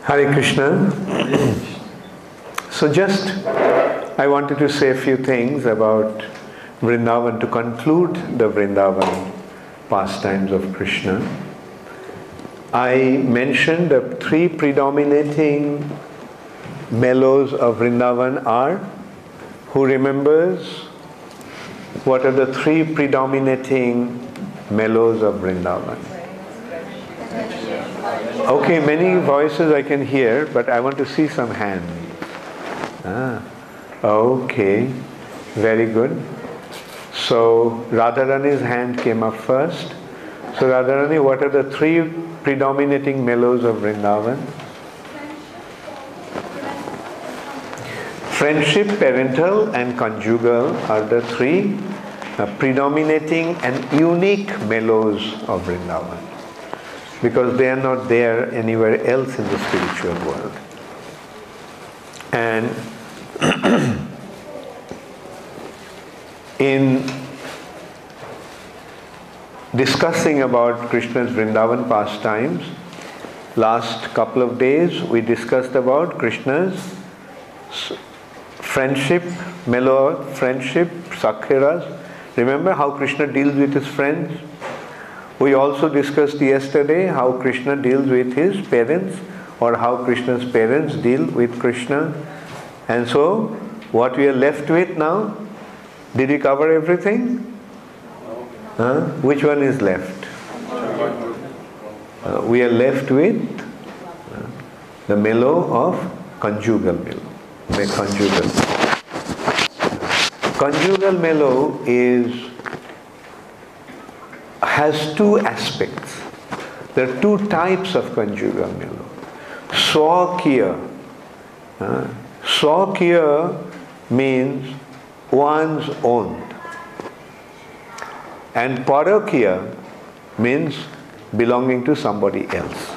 Hare Krishna. So I wanted to say a few things about Vrindavan to conclude the Vrindavan pastimes of Krishna. I mentioned the three predominating mellows of Vrindavan are, who remembers what are the three predominating mellows of Vrindavan? Okay, many voices I can hear, but I want to see some hands. Okay, very good. So Radharani's hand came up first. So Radharani, what are the three predominating mellows of Vrindavan? Friendship, parental and conjugal are the three predominating and unique mellows of Vrindavan, because they are not there anywhere else in the spiritual world. And in discussing about Krishna's Vrindavan pastimes, last couple of days we discussed about Krishna's friendship, mellow friendship, sakhiras. Remember how Krishna deals with his friends? We also discussed yesterday how Krishna deals with his parents, or how Krishna's parents deal with Krishna. And so, what we are left with now? Did we cover everything? Which one is left? We are left with the mellow of conjugal mellow. The conjugal. Conjugal mellow has two aspects. There are two types of conjugal mellow. Swakiya. Swakiya means one's own. And Parakiya means belonging to somebody else.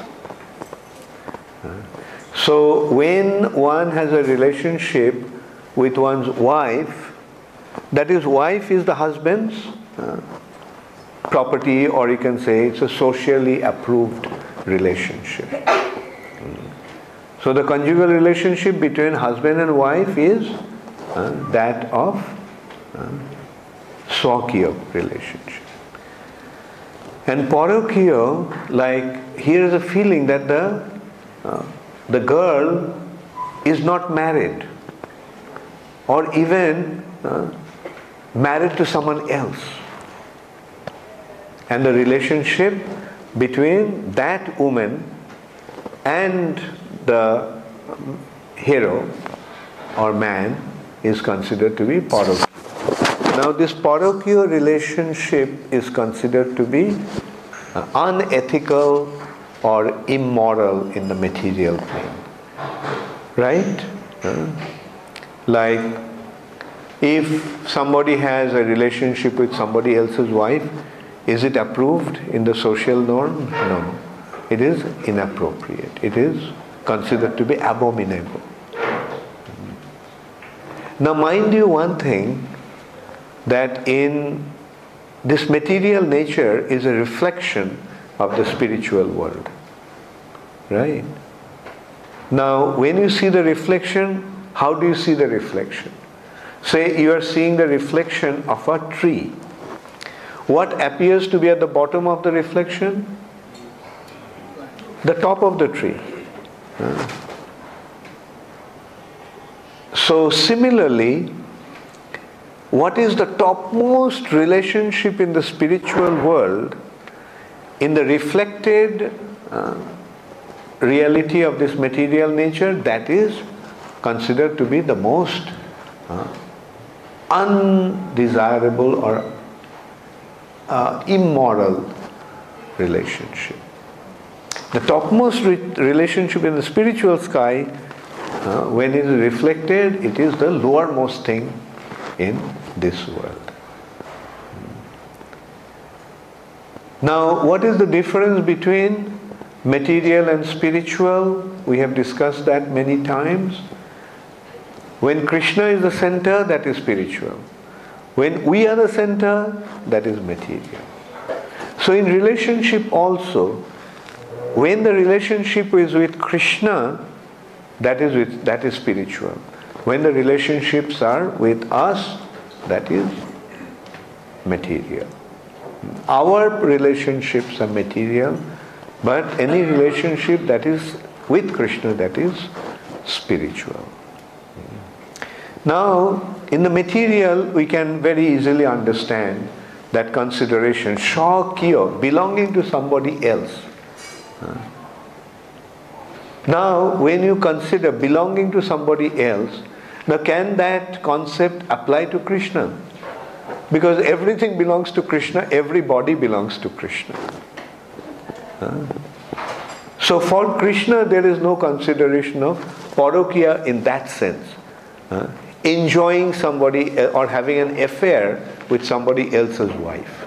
So when one has a relationship with one's wife, that is, wife is the husband's property, or you can say it's a socially approved relationship. So the conjugal relationship between husband and wife is that of Swakiya relationship. And Parakiya, like here is a feeling that the girl is not married, or even married to someone else. And the relationship between that woman and the hero or man is considered to be Parakiya. Now this Parakiya relationship is considered to be unethical or immoral in the material plane. Right? Like if somebody has a relationship with somebody else's wife, is it approved in the social norm? No. It is inappropriate. It is considered to be abominable. Now mind you one thing, that in this material nature is a reflection of the spiritual world. Right? Now when you see the reflection, how do you see the reflection? Say you are seeing the reflection of a tree. What appears to be at the bottom of the reflection? The top of the tree. So similarly, what is the topmost relationship in the spiritual world, in the reflected reality of this material nature, that is considered to be the most undesirable or immoral relationship. The topmost relationship in the spiritual sky, when it is reflected, it is the lowermost thing in this world. Now, what is the difference between material and spiritual? We have discussed that many times. When Krishna is the center, that is spiritual. When we are the center, that is material. So in relationship also, When the relationship is with Krishna, that is spiritual. When the relationships are with us, that is material. Our relationships are material, but any relationship that is with Krishna, that is spiritual. Now, in the material, we can very easily understand that consideration, shakya, belonging to somebody else. Now, when you consider belonging to somebody else, now can that concept apply to Krishna? Because everything belongs to Krishna, everybody belongs to Krishna. So for Krishna, there is no consideration of Parakiya in that sense. Enjoying somebody or having an affair with somebody else's wife.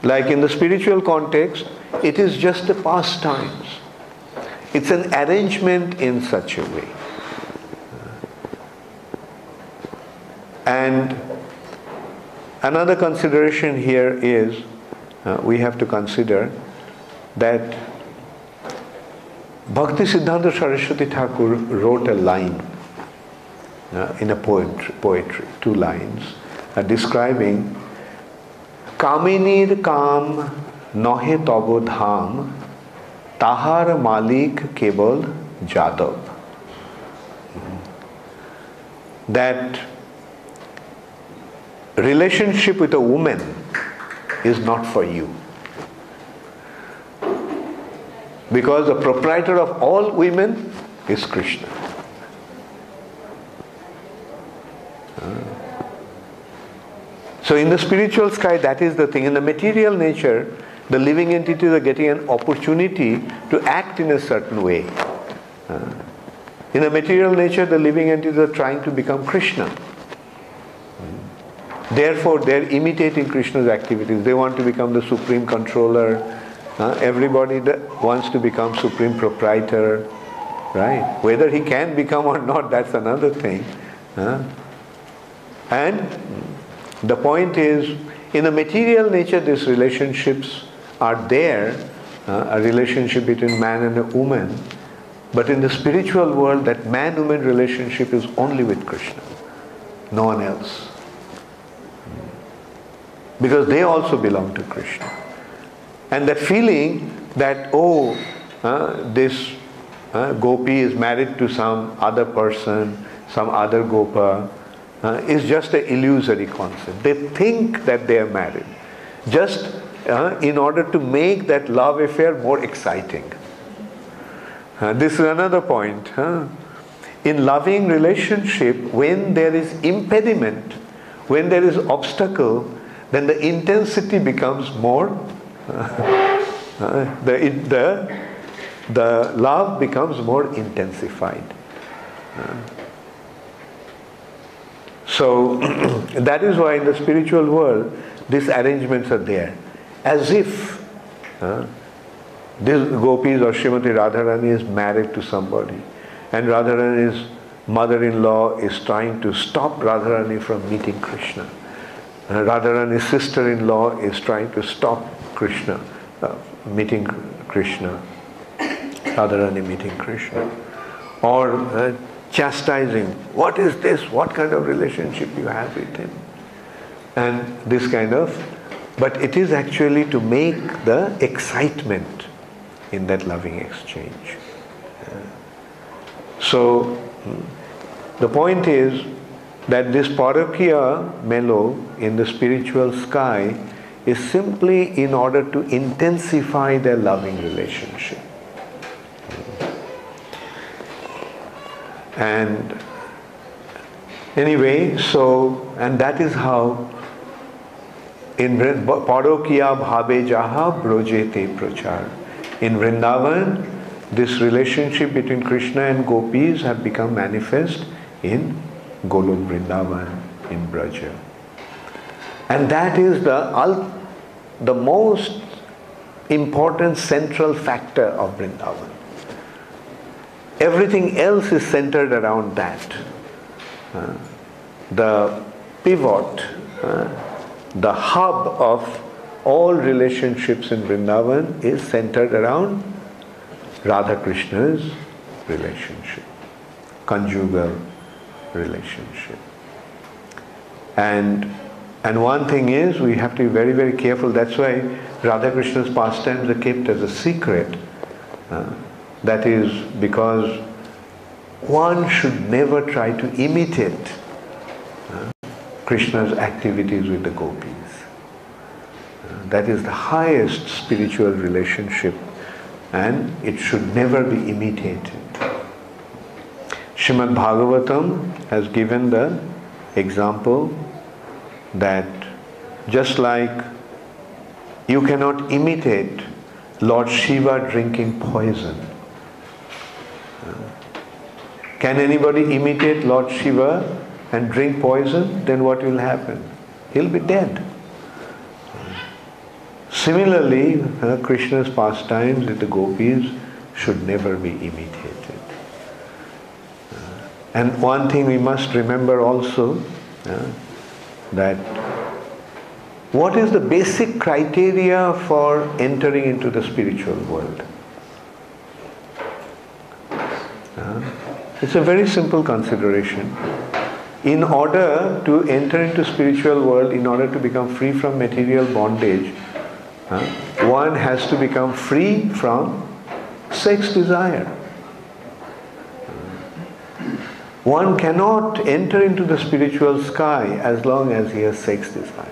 Like in the spiritual context, it is just a pastime. It's an arrangement in such a way. And another consideration here is, we have to consider that Bhakti Siddhanta Saraswati Thakur wrote a line in a poetry, 2 lines, describing Kaminir Kam Nohe Tabo Dham Tahar Malik Kebal Jadav. That relationship with a woman is not for you. Because the proprietor of all women is Krishna. So in the spiritual sky, that is the thing. In the material nature, the living entities are getting an opportunity to act in a certain way. In the material nature, the living entities are trying to become Krishna. Therefore, they are imitating Krishna's activities. They want to become the supreme controller. Everybody wants to become supreme proprietor. Right? Whether he can become or not, that's another thing. And the point is, in the material nature, these relationships are there, a relationship between man and a woman. But in the spiritual world, that man-woman relationship is only with Krishna, no one else. Because they also belong to Krishna. And that feeling that, this gopi is married to some other person, some other gopa, is just an illusory concept. They think that they are married, just in order to make that love affair more exciting. This is another point. In loving relationship, when there is impediment, when there is obstacle, then the intensity becomes more, the love becomes more intensified. So that is why in the spiritual world, these arrangements are there. As if this gopis or Srimati Radharani is married to somebody, and Radharani's mother-in-law is trying to stop Radharani from meeting Krishna. Radharani's sister-in-law is trying to stop Krishna, meeting Krishna, Radharani meeting Krishna. Or chastising, what is this? What kind of relationship you have with him? And this kind of, but it is actually to make the excitement in that loving exchange. So the point is that this Parakiya mellow in the spiritual sky is simply in order to intensify their loving relationship. And anyway, and that is how in Parakiya bhave jaha brojete prachar. In Vrindavan, this relationship between Krishna and gopis have become manifest in Golok Vrindavan, in Braja. And that is the most important central factor of Vrindavan. Everything else is centered around that. The pivot, the hub of all relationships in Vrindavan is centered around Radha Krishna's relationship, conjugal relationship. And one thing is, we have to be very, very careful. That's why Radha Krishna's pastimes are kept as a secret. That is because one should never try to imitate Krishna's activities with the gopis. That is the highest spiritual relationship, and it should never be imitated. Srimad Bhagavatam has given the example that just like you cannot imitate Lord Shiva drinking poison. Can anybody imitate Lord Shiva and drink poison? Then what will happen? He'll be dead. Similarly, Krishna's pastimes with the gopis should never be imitated. And one thing we must remember also, that what is the basic criteria for entering into the spiritual world? It's a very simple consideration. In order to enter into spiritual world, in order to become free from material bondage, one has to become free from sex desire. One cannot enter into the spiritual sky as long as he has sex desire.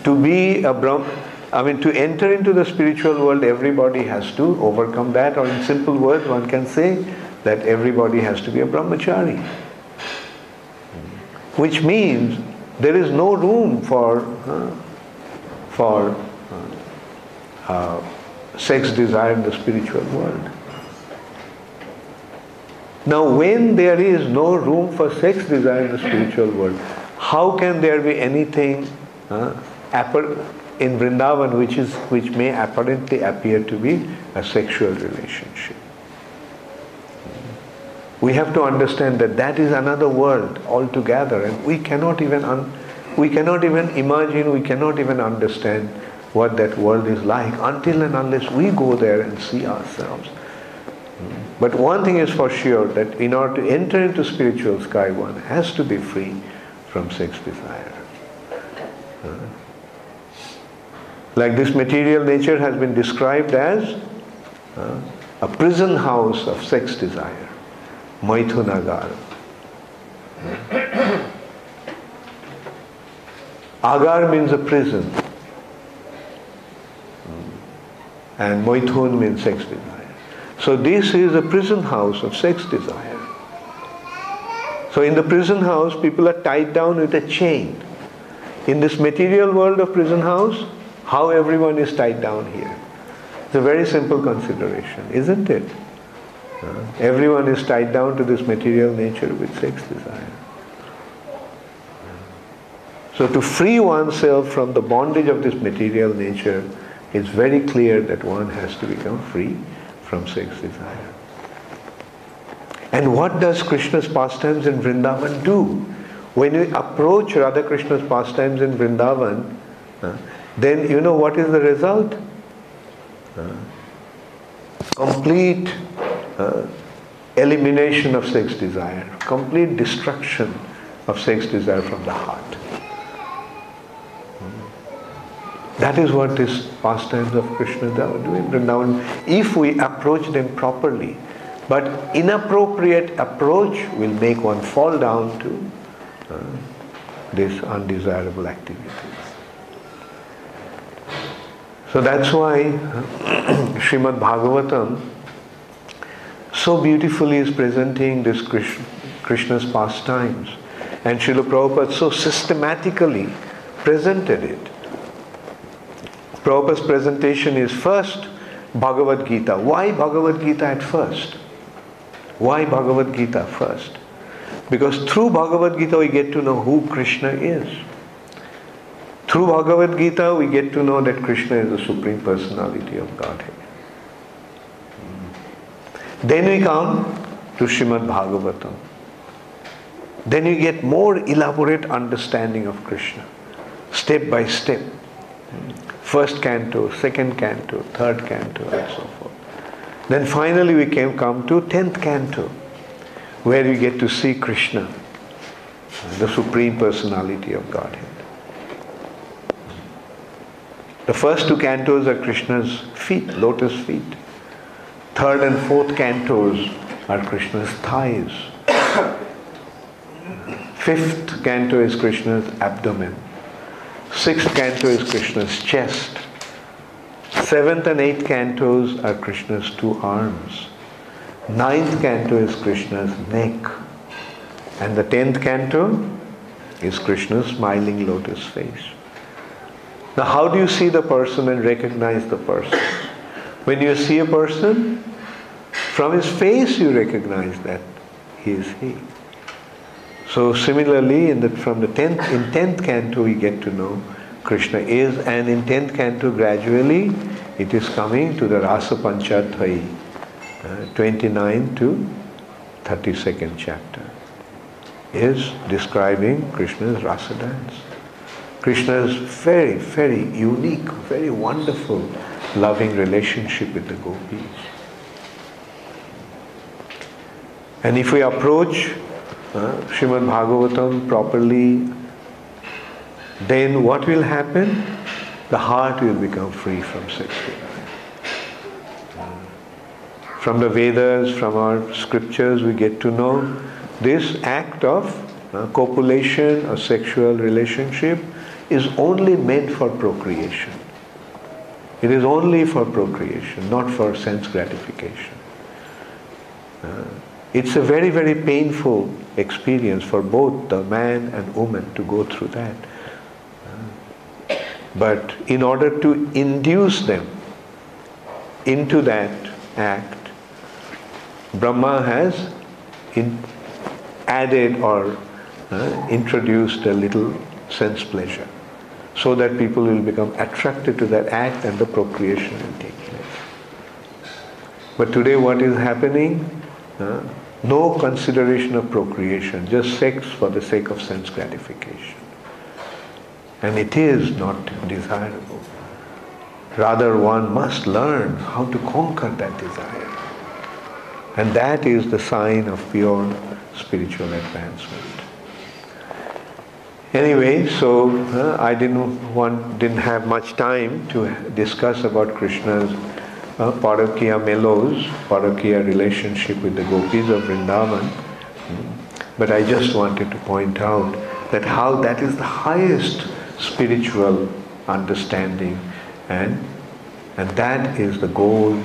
To be a to enter into the spiritual world, everybody has to overcome that, or in simple words, one can say that everybody has to be a brahmachari. Which means there is no room for sex desire in the spiritual world. Now, when there is no room for sex desire in the spiritual world, how can there be anything in Vrindavan which may apparently appear to be a sexual relationship? We have to understand that that is another world altogether, and we cannot even imagine, we cannot even understand what that world is like until and unless we go there and see ourselves. But one thing is for sure, that in order to enter into spiritual sky, one has to be free from sex desire. Like this material nature has been described as a prison house of sex desire. Maithunagar. Agar means a prison. And Maithun means sex desire. So this is a prison house of sex desire. So in the prison house, people are tied down with a chain. In this material world of prison house, how everyone is tied down here? It's a very simple consideration, isn't it? Everyone is tied down to this material nature with sex desire. So to free oneself from the bondage of this material nature, it's very clear that one has to become free from sex desire. And what does Krishna's pastimes in Vrindavan do? When we approach Radha Krishna's pastimes in Vrindavan, then you know what is the result? Complete elimination of sex desire, complete destruction of sex desire from the heart. That is what these pastimes of Krishna are doing in Vrindavan, if we approach them properly. But inappropriate approach will make one fall down to these undesirable activities. So that's why Srimad Bhagavatam so beautifully is presenting this Krishna's pastimes, and Srila Prabhupada so systematically presented it. Prabhupada's presentation is first Bhagavad Gita. Why Bhagavad Gita at first? Why Bhagavad Gita first? Because through Bhagavad Gita we get to know who Krishna is. Through Bhagavad Gita we get to know that Krishna is the Supreme Personality of Godhead. Then we come to Srimad Bhagavatam. Then you get more elaborate understanding of Krishna, step by step. First canto, second canto, third canto, and so forth. Then finally we come to 10th canto, where we get to see Krishna, the Supreme Personality of Godhead. The first two cantos are Krishna's feet, lotus feet. Third and fourth cantos are Krishna's thighs. Fifth canto is Krishna's abdomen. Sixth canto is Krishna's chest. Seventh and eighth cantos are Krishna's two arms. Ninth canto is Krishna's neck. And the 10th canto is Krishna's smiling lotus face. Now how do you see the person and recognize the person? When you see a person, from his face you recognize that he is he. So similarly, from the 10th canto we get to know Krishna is, and in 10th canto gradually it is coming to the Rasa Panchadhyayi, 29 to 32nd chapter, is describing Krishna's Rasa dance. Krishna's very, very unique, very wonderful, loving relationship with the gopis. And if we approach Srimad Bhagavatam properly, then what will happen? The heart will become free from sex desire. From the Vedas, from our scriptures, we get to know this act of copulation or sexual relationship is only meant for procreation. It is only for procreation, not for sense gratification. It's a very, very painful experience for both the man and woman to go through that. But in order to induce them into that act, Brahma has added or introduced a little sense pleasure, so that people will become attracted to that act and the procreation will take place. But today what is happening? No consideration of procreation, just sex for the sake of sense gratification. And it is not desirable. Rather, one must learn how to conquer that desire. And that is the sign of pure spiritual advancement. Anyway, so I didn't have much time to discuss about Krishna's Parakiya mellows, Parakiya relationship with the gopis of Vrindavan. But I just wanted to point out that how that is the highest spiritual understanding, and that is the goal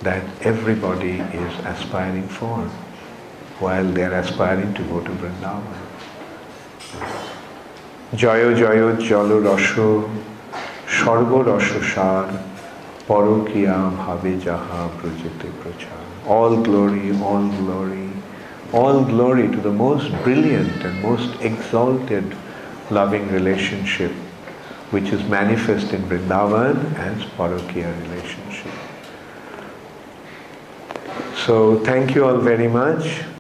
that everybody is aspiring for while they are aspiring to go to Vrindavan. Jayo Jayo Jalo Rasho Shargo Rasho Shar Parakiya Bhave Jaha Projete Prachar. All glory, all glory, all glory to the most brilliant and most exalted loving relationship which is manifest in Vrindavan as Parakiya relationship. So thank you all very much.